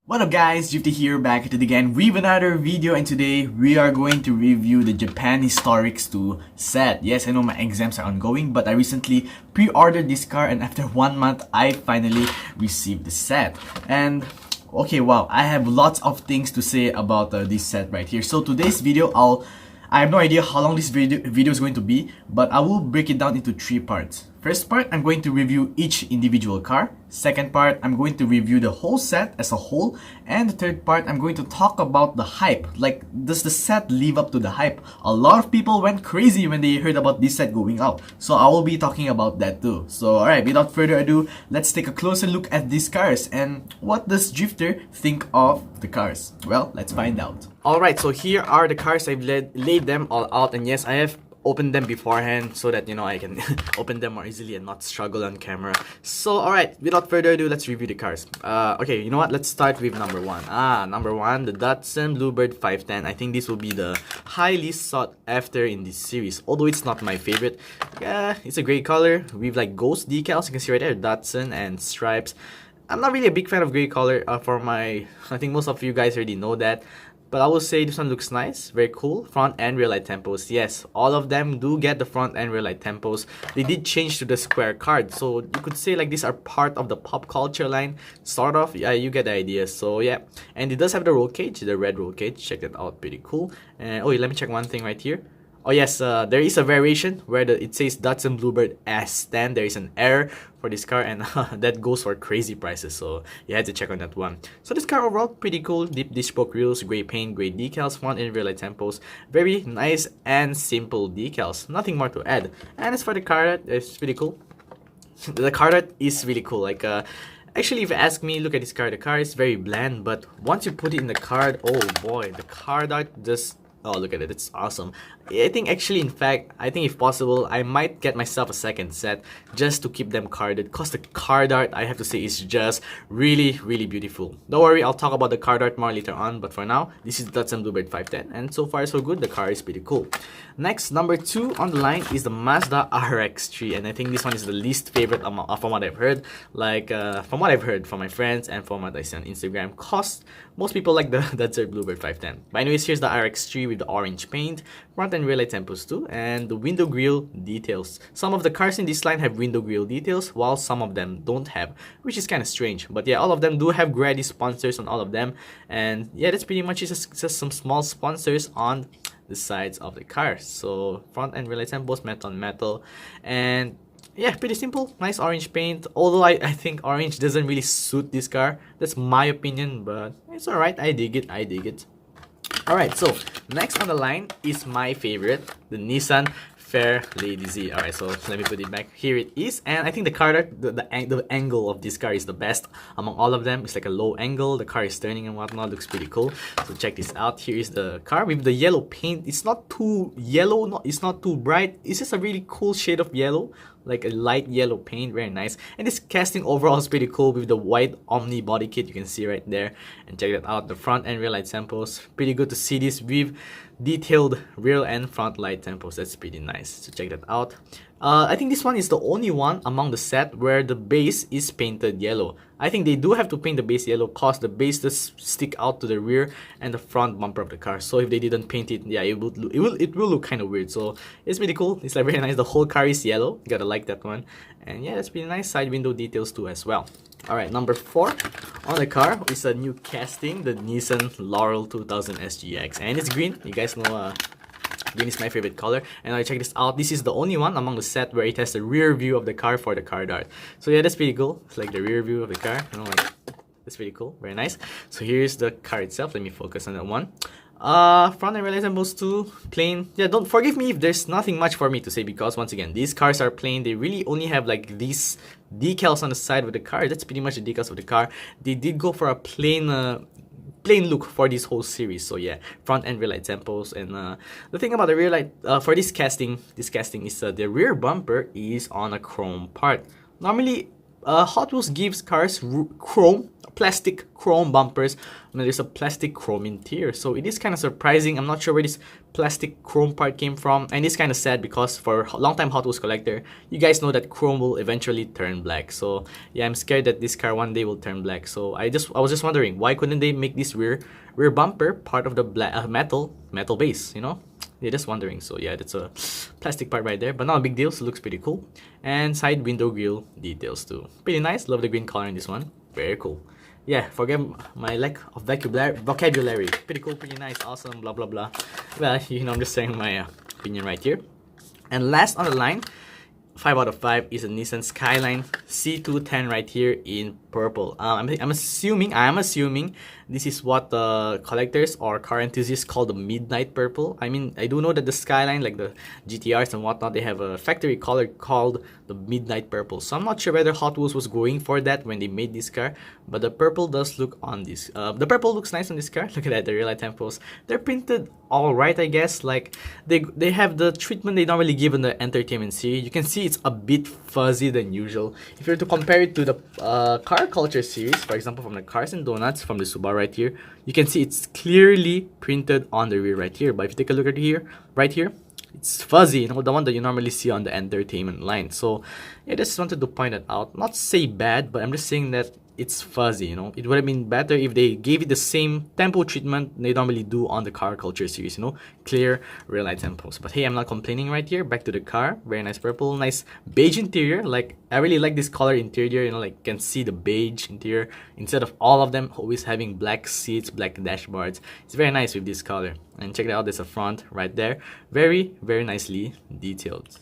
What up guys, Jufti here, back at it again with another video, and today we are going to review the Japan Historics 2 set. Yes, I know my exams are ongoing, but I recently pre-ordered this car and after 1 month I finally received the set. And okay, wow, I have lots of things to say about this set right here. So today's video, I have no idea how long this video is going to be, but I will break it down into 3 parts. First part, I'm going to review each individual car. Second part, I'm going to review the whole set as a whole. And the third part, I'm going to talk about the hype. Like, does the set live up to the hype? A lot of people went crazy when they heard about this set going out. So I will be talking about that too. So alright, without further ado, let's take a closer look at these cars. And what does Drifter think of the cars? Well, let's find out. Alright, so here are the cars. I've laid them all out. And yes, I have open them beforehand so that I can open them more easily and not struggle on camera. So alright, without further ado, let's review the cars. Okay, you know what, let's start with number 1. Number 1, the Datsun Bluebird 510. I think this will be the highly sought after in this series, although it's not my favorite. It's a gray color with like ghost decals. You can see right there, Datsun and stripes. I'm not really a big fan of gray color I think most of you guys already know that. But I will say this one looks nice, very cool. Front and rear light tempos. Yes, all of them do get the front and rear light tempos. They did change to the square card, so you could say like these are part of the pop culture line. Sort of, yeah, you get the idea. So yeah, and it does have the roll cage, the red roll cage. Check that out, pretty cool. And oh, let me check one thing right here. Oh yes, there is a variation where it says Datsun Bluebird S10. There is an error for this car, and that goes for crazy prices, so you had to check on that one. So this car overall, pretty cool. Deep disc spoke wheels, gray paint, gray decals, front and rear light tempos. Very nice and simple decals. Nothing more to add. And as for the car art, it's pretty cool. The car art is really cool. Like, actually, if you ask me, look at this car. The car is very bland, but once you put it in the card, oh boy, the card art just... Oh, look at it. It's awesome. I think actually, in fact, I think if possible, I might get myself a second set just to keep them carded, because the card art, I have to say, is just really, really beautiful. Don't worry, I'll talk about the card art more later on, but for now, this is the Datsun Bluebird 510, and so far so good. The car is pretty cool. Next, number 2 on the line is the Mazda RX-3, and I think this one is the least favorite from what I've heard. Like, from what I've heard from my friends and from what I see on Instagram, most people like the Datsun Bluebird 510. But anyways, here's the RX-3 with the orange paint, front and rear light tempos too, and the window grille details. Some of the cars in this line have window grille details, while some of them don't have, which is kind of strange. But yeah, all of them do have Grady sponsors on all of them, and yeah, that's pretty much just some small sponsors on the sides of the car. So front and rear light tempos, metal on metal, and yeah, pretty simple. Nice orange paint, although I think orange doesn't really suit this car. That's my opinion, but it's alright. I dig it. Alright, so next on the line is my favorite, the Nissan Fairlady Z. Alright, so let me put it back. Here it is, and I think the car art, the angle of this car is the best among all of them. It's like a low angle, the car is turning and whatnot, looks pretty cool. So check this out. Here is the car with the yellow paint. It's not too yellow, it's not too bright. It's just a really cool shade of yellow, like a light yellow paint, very nice. And this casting overall is pretty cool with the white Omni body kit, you can see right there. And check that out, the front and rear light tempos. Pretty good to see this with detailed rear and front light tempos. That's pretty nice, so check that out. I think this one is the only one among the set where the base is painted yellow. I think they do have to paint the base yellow because the base does stick out to the rear and the front bumper of the car. So if they didn't paint it, yeah, it will look kind of weird. So it's pretty cool. It's like very nice. The whole car is yellow. You gotta like that one. And yeah, that's pretty nice. Side window details too as well. Alright, number 4 on the car is a new casting, the Nissan Laurel 2000 SGX, and it's green. You guys know green is my favorite color. And I check this out. This is the only one among the set where it has the rear view of the car for the card art. So yeah, that's pretty cool. It's like the rear view of the car. Like, that's pretty cool. Very nice. So here's the car itself. Let me focus on that one. Front and rear light tempos too, plain. Yeah, don't forgive me if there's nothing much for me to say, because once again, these cars are plain. They really only have like these decals on the side of the car. That's pretty much the decals of the car. They did go for a plain look for this whole series. So yeah, front and rear light tempos. And the thing about the rear light for this casting is the rear bumper is on a chrome part. Normally Hot Wheels gives cars chrome, plastic chrome bumpers, and there's a plastic chrome interior. So it is kind of surprising. I'm not sure where this plastic chrome part came from, and it's kind of sad because for a long time Hot Wheels collector, you guys know that chrome will eventually turn black. So yeah, I'm scared that this car one day will turn black. So I was just wondering, why couldn't they make this rear bumper part of the black metal base, you know? You're just wondering. So yeah, that's a plastic part right there, but not a big deal. So it looks pretty cool. And side window grille details too, pretty nice. Love the green color in this one, very cool. Yeah, forget my lack of vocabulary. Pretty cool, pretty nice, awesome, blah blah blah. Well, you know, I'm just saying my opinion right here. And last on the line, 5 out of 5 is a Nissan Skyline C210 right here in purple. I'm assuming this is what the collectors or car enthusiasts call the midnight purple. I mean, I do know that the Skyline, like the GTRs and whatnot, they have a factory color called the midnight purple. So I'm not sure whether Hot Wheels was going for that when they made this car, but the purple does look on this. The purple looks nice on this car. Look at that, the real light tempos. They're printed all right, I guess. Like they have the treatment they normally give in the entertainment series. You can see it's a bit fuzzy than usual. If you were to compare it to the car culture series, for example, from the Cars and Donuts from the Subaru right here, you can see it's clearly printed on the rear right here. But if you take a look at here, right here, it's fuzzy, you know, the one that you normally see on the entertainment line. So yeah, I just wanted to point it out. Not to say bad, but I'm just saying that it's fuzzy, you know. It would have been better if they gave it the same tempo treatment they normally do on the car culture series, you know, clear real light tempos. But hey, I'm not complaining right here. Back to the car. Very nice purple, nice beige interior. Like, I really like this color interior, you know, like, you can see the beige interior instead of all of them always having black seats, black dashboards. It's very nice with this color. And check it out, there's a front right there. Very, very nicely detailed.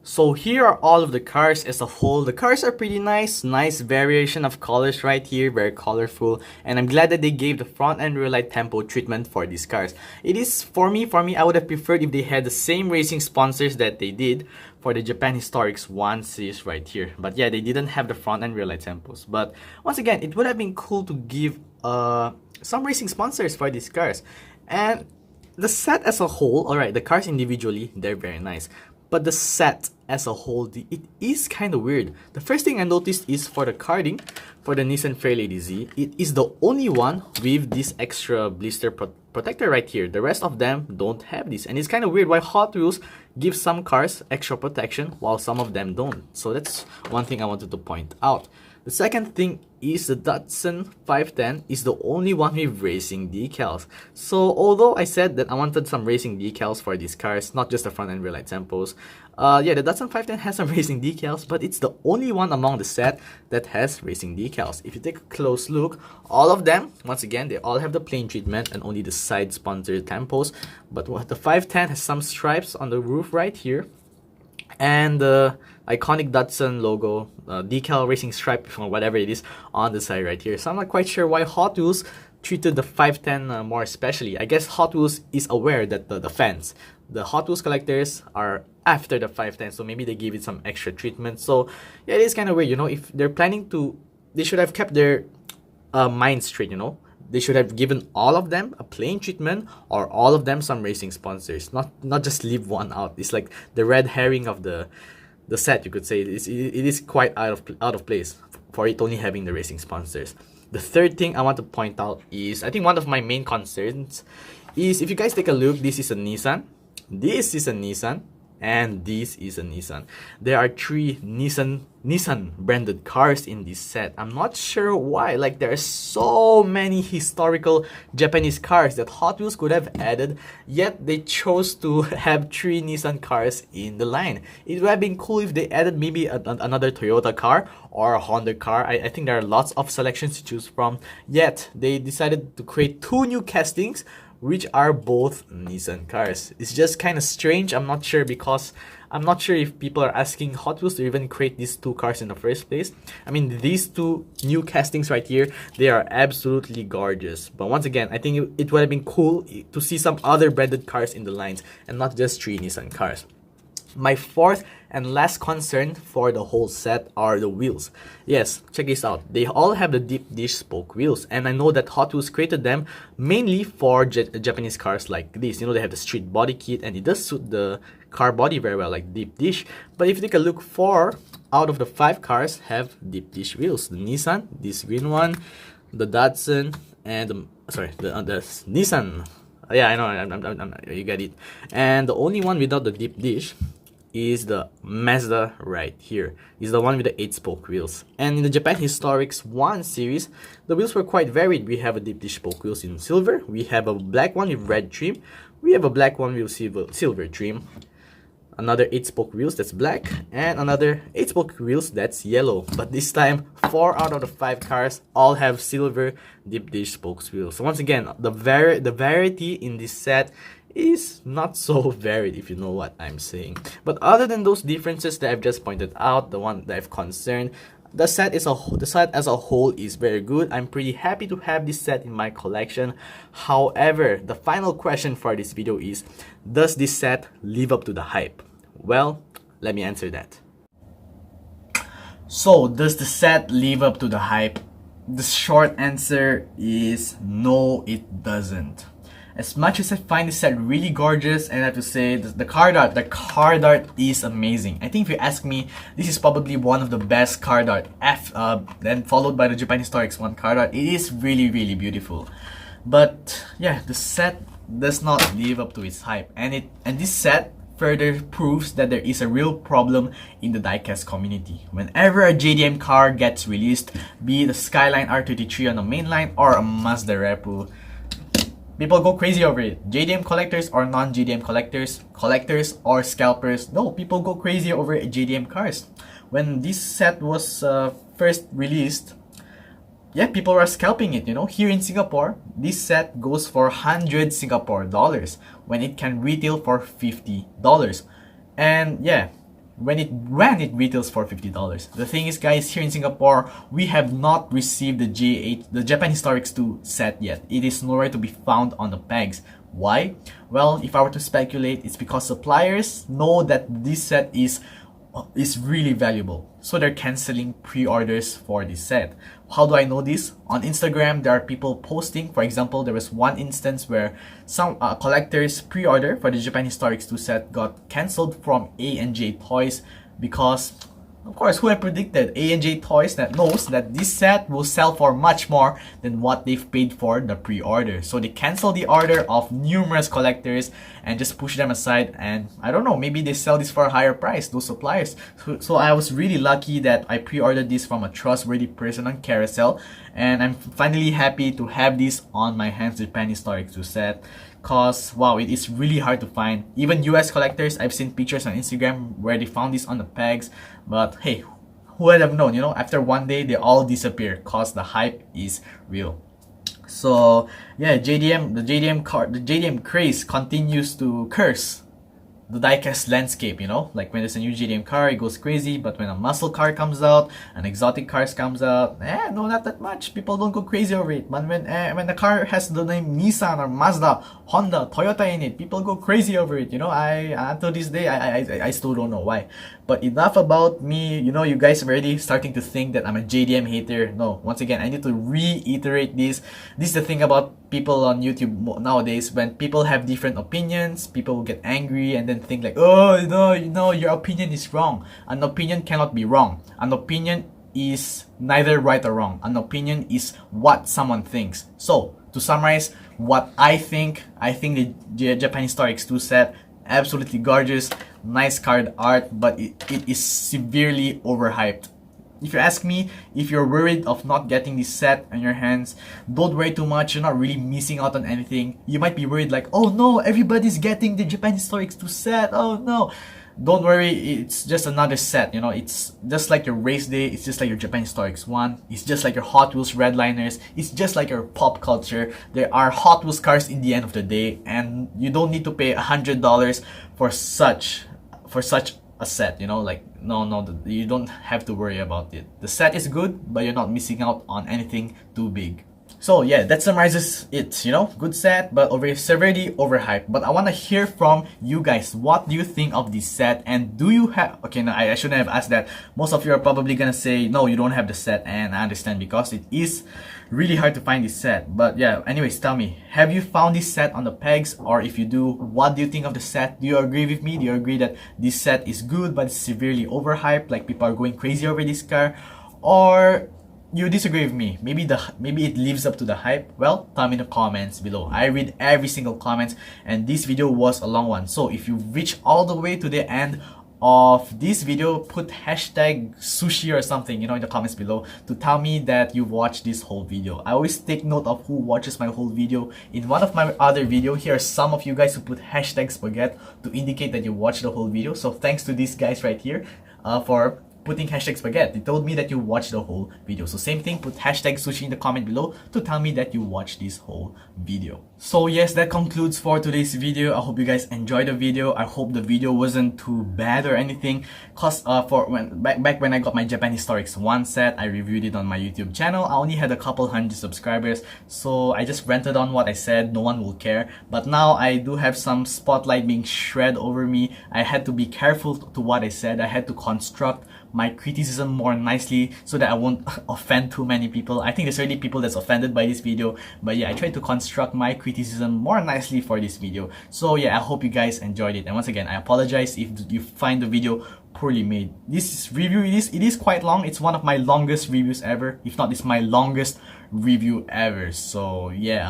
So here are all of the cars as a whole. The cars are pretty nice variation of colors right here, very colorful, and I'm glad that they gave the front and rear light tempo treatment for these cars. It is, for me, I would have preferred if they had the same racing sponsors that they did for the Japan Historics 1 series right here. But yeah, they didn't have the front and rear light tempos. But once again, it would have been cool to give some racing sponsors for these cars. And the set as a whole, alright, the cars individually, they're very nice. But the set as a whole, it is kind of weird. The first thing I noticed is for the carding, for the Nissan Fairlady Z, it is the only one with this extra blister protector right here. The rest of them don't have this. And it's kind of weird why Hot Wheels gives some cars extra protection while some of them don't. So that's one thing I wanted to point out. The second thing is the Datsun 510 is the only one with racing decals. So although I said that I wanted some racing decals for these cars, not just the front and rear light tempos, yeah, the Datsun 510 has some racing decals, but it's the only one among the set that has racing decals. If you take a close look, all of them, once again, they all have the plain treatment and only the side sponsored tempos. But what the 510 has some stripes on the roof right here, and the iconic Datsun logo, decal racing stripe or whatever it is on the side right here. So I'm not quite sure why Hot Wheels treated the 510 more especially. I guess Hot Wheels is aware that the fans, the Hot Wheels collectors, are after the 510, so maybe they give it some extra treatment. So yeah, it is kind of weird, you know. If they're planning to, they should have kept their mind straight, you know. They should have given all of them a plain treatment or all of them some racing sponsors. Not just leave one out. It's like the red herring of the set, you could say. It is quite out of place for it only having the racing sponsors. The third thing I want to point out is, I think one of my main concerns is, if you guys take a look, this is a Nissan, this is a Nissan, and this is a Nissan. There are 3 Nissan branded cars in this set. I'm not sure why. Like, there are so many historical Japanese cars that Hot Wheels could have added, yet they chose to have 3 Nissan cars in the line. It would have been cool if they added maybe another Toyota car or a Honda car. I think there are lots of selections to choose from, yet they decided to create 2 new castings which are both Nissan cars. It's just kind of strange. I'm not sure, because I'm not sure if people are asking Hot Wheels to even create these 2 cars in the first place. I mean, these 2 new castings right here, they are absolutely gorgeous. But once again, I think it would have been cool to see some other branded cars in the lines and not just 3 Nissan cars. My fourth and last concern for the whole set are the wheels. Yes, check this out. They all have the deep dish spoke wheels, and I know that Hot Wheels created them mainly for Japanese cars like this. You know, they have the street body kit and it does suit the car body very well, like deep dish. But if you take a look for out of the 5 cars have deep dish wheels. The Nissan, this green one, the Datsun, and the Nissan. Yeah, I know, you get it. And the only one without the deep dish is the Mazda right here. Is the one with the 8-spoke wheels. And in the Japan Historics 1 series, the wheels were quite varied. We have a deep dish spoke wheels in silver. We have a black one with red trim. We have a black one with silver trim. Another 8-spoke wheels that's black, and another 8-spoke wheels that's yellow. But this time, 4 out of the 5 cars all have silver deep dish spokes wheels. So once again, the variety in this set is not so varied, if you know what I'm saying. But other than those differences that I've just pointed out, the one that I've concerned, the set as a whole is very good. I'm pretty happy to have this set in my collection. However, the final question for this video is, does this set live up to the hype? Well, let me answer that. So, does the set live up to the hype? The short answer is no, it doesn't. As much as I find this set really gorgeous, and I have to say, the card art is amazing. I think if you ask me, this is probably one of the best card art, then followed by the Japan Historics 1 card art. It is really, really beautiful. But yeah, the set does not live up to its hype, and this set further proves that there is a real problem in the diecast community. Whenever a JDM car gets released, be it a Skyline R33 on the mainline or a Mazda Repu, people go crazy over it. JDM collectors or non-JDM collectors or scalpers, no, people go crazy over JDM cars. When this set was first released, yeah, people were scalping it, you know. Here in Singapore, this set goes for 100 Singapore dollars when it can retail for $50. And yeah, when it retails for $50. The thing is, guys, here in Singapore, we have not received the Japan Historics 2 set yet. It is nowhere to be found on the pegs. Why? Well, if I were to speculate, it's because suppliers know that this set is really valuable, so they're canceling pre-orders for this set. How do I know this? On Instagram, there are people posting. For example, there was one instance where some collectors pre-order for the Japan Historics 2 set got cancelled from A&J Toys because, of course, who had predicted? A&J Toys that knows that this set will sell for much more than what they've paid for the pre-order. So they cancel the order of numerous collectors and just push them aside, and I don't know, maybe they sell this for a higher price, those suppliers. So I was really lucky that I pre-ordered this from a trustworthy person on Carousel, and I'm finally happy to have this on my hands, Japan Historics 2 set. Cause wow, it is really hard to find. Even US collectors, I've seen pictures on Instagram where they found this on the pegs, but hey, who would have known, you know, after one day they all disappear cause the hype is real. So yeah, the JDM craze continues to curse the diecast landscape, you know, like when there's a new JDM car, it goes crazy, but when a muscle car comes out, an exotic car comes out, no, not that much. People don't go crazy over it. But when the car has the name Nissan or Mazda, Honda, Toyota in it, people go crazy over it, you know. Until this day, I still don't know why. But enough about me, you know, you guys are already starting to think that I'm a JDM hater. No, once again, I need to reiterate this. This is the thing about people on YouTube nowadays. When people have different opinions, people will get angry and then think like, oh, no, your opinion is wrong. An opinion cannot be wrong. An opinion is neither right or wrong. An opinion is what someone thinks. So, to summarize what I think the Japan Historics 2 set, absolutely gorgeous, nice card art, but it is severely overhyped. If you ask me, if you're worried of not getting this set on your hands, don't worry too much. You're not really missing out on anything. You might be worried like, oh no, everybody's getting the Japan Historics 2 set. Oh no. Don't worry, it's just another set, you know. It's just like your race day, it's just like your Japan Historics 1, it's just like your Hot Wheels Redliners, it's just like your pop culture. There are Hot Wheels cars in the end of the day, and you don't need to pay $100 for such a set, you know. Like, no, you don't have to worry about it. The set is good, but you're not missing out on anything too big. So yeah, that summarizes it, you know. Good set, but severely overhyped. But I want to hear from you guys. What do you think of this set? And do you have... Okay, no, I shouldn't have asked that. Most of you are probably gonna say, no, you don't have the set. And I understand, because it is really hard to find this set. But yeah, anyways, tell me, have you found this set on the pegs? Or if you do, what do you think of the set? Do you agree with me? Do you agree that this set is good but it's severely overhyped, like people are going crazy over this car? Or you disagree with me? Maybe it lives up to the hype? Well, tell me in the comments below. I read every single comment, and this video was a long one. So if you reach all the way to the end of this video, put hashtag sushi or something, in the comments below to tell me that you watched this whole video. I always take note of who watches my whole video. In one of my other video, here are some of you guys who put hashtag spaghetti to indicate that you watched the whole video. So thanks to these guys right here for putting hashtag spaghetti. They told me that you watched the whole video. So same thing, put hashtag sushi in the comment below to tell me that you watched this whole video. So yes, that concludes for today's video. I hope you guys enjoyed the video. I hope the video wasn't too bad or anything. Cause back when I got my Japan Historics 1 set, I reviewed it on my YouTube channel. I only had a couple hundred subscribers, so I just rented on what I said. No one will care. But now I do have some spotlight being shed over me. I had to be careful to what I said. I had to construct my criticism more nicely so that I won't offend too many people. I think there's already people that's offended by this video, but yeah, I tried to construct my criticism more nicely for this video. So yeah, I hope you guys enjoyed it, and once again, I apologize if you find the video poorly made. This review, it is quite long. It's one of my longest reviews ever, if not it's my longest review ever. So yeah,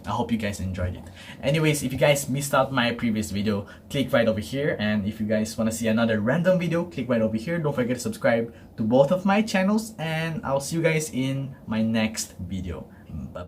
I hope you guys enjoyed it. Anyways, if you guys missed out my previous video, click right over here, and if you guys want to see another random video, click right over here. Don't forget to subscribe to both of my channels, and I'll see you guys in my next video. Bye.